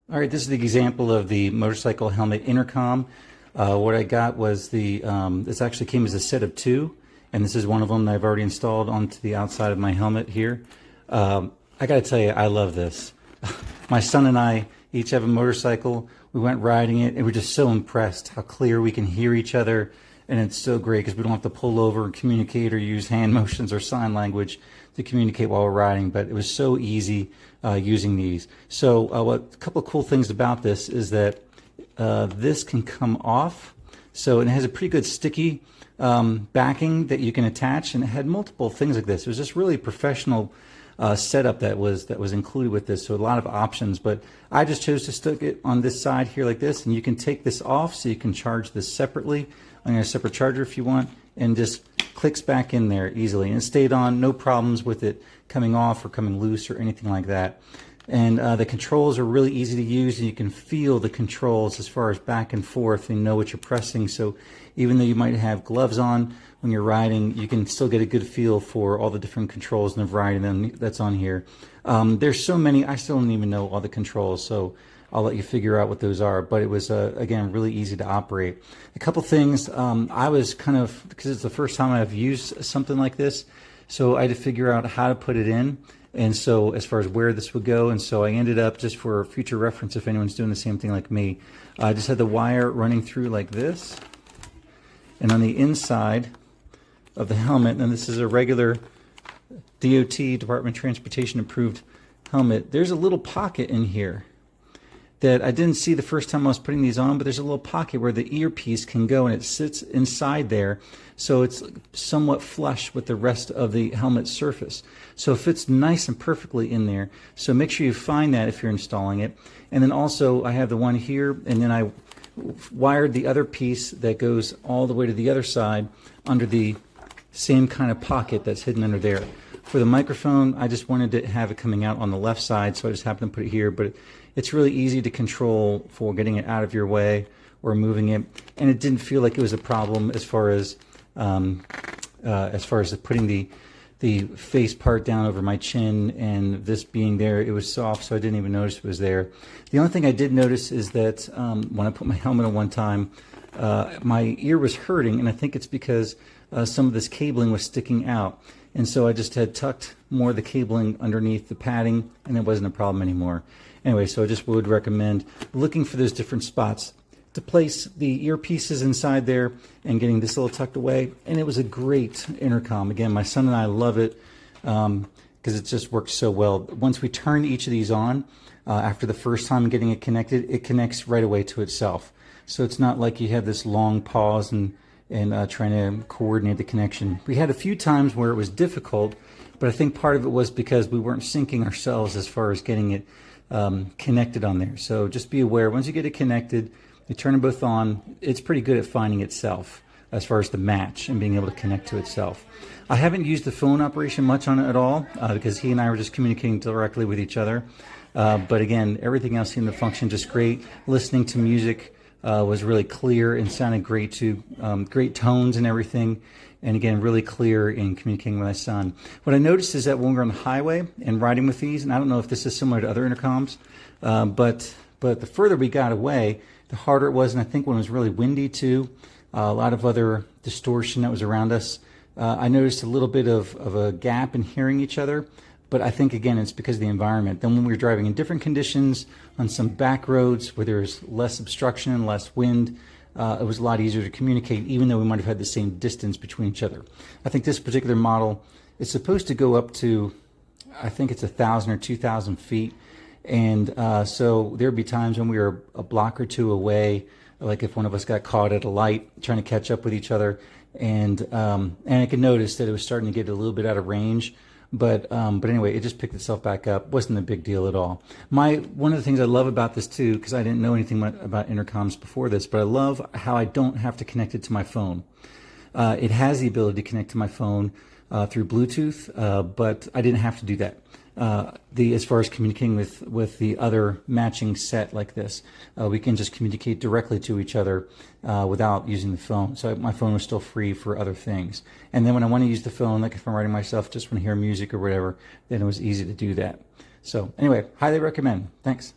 All right, this is the example of the motorcycle helmet intercom. What I got was this actually came as a set of two, and this is one of them that I've already installed onto the outside of my helmet here. I gotta tell you, I love this. My son and I each have a motorcycle. We went riding it, and we're just so impressed how clear we can hear each other, and it's so great because we don't have to pull over and communicate or use hand motions or sign language to communicate while we're riding, but it was so easy using these. So a couple of cool things about this is that this can come off. So it has a pretty good sticky backing that you can attach, and it had multiple things like this. It was just really professional setup that was included with this, so a lot of options. But I just chose to stick it on this side here like this, and you can take this off so you can charge this separately on a separate charger if you want, and just clicks back in there easily, and it stayed on, no problems with it coming off or coming loose or anything like that. And the controls are really easy to use, and you can feel the controls as far as back and forth and know what you're pressing. So even though you might have gloves on when you're riding, you can still get a good feel for all the different controls and the variety of them that's on here. There's so many, I still don't even know all the controls, so I'll let you figure out what those are, but it was, again, really easy to operate. A couple things, I was kind of, because it's the first time I've used something like this, so I had to figure out how to put it in, and so as far as where this would go, and so I ended up, just for future reference if anyone's doing the same thing like me, I just had the wire running through like this, and on the inside of the helmet, and this is a regular DOT, Department of Transportation approved helmet, there's a little pocket in here that I didn't see the first time I was putting these on, but there's a little pocket where the earpiece can go, and it sits inside there, so it's somewhat flush with the rest of the helmet surface. So it fits nice and perfectly in there. So make sure you find that if you're installing it. And then also I have the one here, and then I wired the other piece that goes all the way to the other side under the same kind of pocket that's hidden under there. For the microphone, I just wanted to have it coming out on the left side, so I just happened to put it here, but it's really easy to control for getting it out of your way or moving it, and it didn't feel like it was a problem as far as putting the face part down over my chin, and this being there, it was soft, so I didn't even notice it was there. The only thing I did notice is that when I put my helmet on one time, my ear was hurting, and I think it's because some of this cabling was sticking out. And so I just had tucked more of the cabling underneath the padding, and it wasn't a problem anymore. Anyway, so I just would recommend looking for those different spots to place the earpieces inside there and getting this little tucked away. And it was a great intercom. Again, my son and I love it because it just works so well. Once we turn each of these on, after the first time getting it connected, it connects right away to itself. So it's not like you have this long pause and trying to coordinate the connection. We had a few times where it was difficult, but I think part of it was because we weren't syncing ourselves as far as getting it connected on there. So just be aware, once you get it connected, you turn them both on, it's pretty good at finding itself as far as the match and being able to connect to itself. I haven't used the phone operation much on it at all because he and I were just communicating directly with each other. But again, everything else seemed to function just great. Listening to music was really clear and sounded great too, great tones and everything, and again really clear in communicating with my son. What I noticed is that when we're on the highway and riding with these, and I don't know if this is similar to other intercoms, but the further we got away, the harder it was, and I think when it was really windy too, a lot of other distortion that was around us, I noticed a little bit of a gap in hearing each other. But I think, again, it's because of the environment. Then when we were driving in different conditions on some back roads where there's less obstruction and less wind, it was a lot easier to communicate, even though we might have had the same distance between each other. I think this particular model is supposed to go up to, I think it's 1,000 or 2,000 feet. And so there'd be times when we were a block or two away, like if one of us got caught at a light trying to catch up with each other. And I could notice that it was starting to get a little bit out of range. But anyway, it just picked itself back up. Wasn't a big deal at all. One of the things I love about this too, because I didn't know anything about intercoms before this, but I love how I don't have to connect it to my phone. It has the ability to connect to my phone through Bluetooth, but I didn't have to do that. As far as communicating with the other matching set like this, we can just communicate directly to each other without using the phone. So my phone was still free for other things. And then when I want to use the phone, like if I'm writing myself, just want to hear music or whatever, then it was easy to do that. So anyway, highly recommend. Thanks.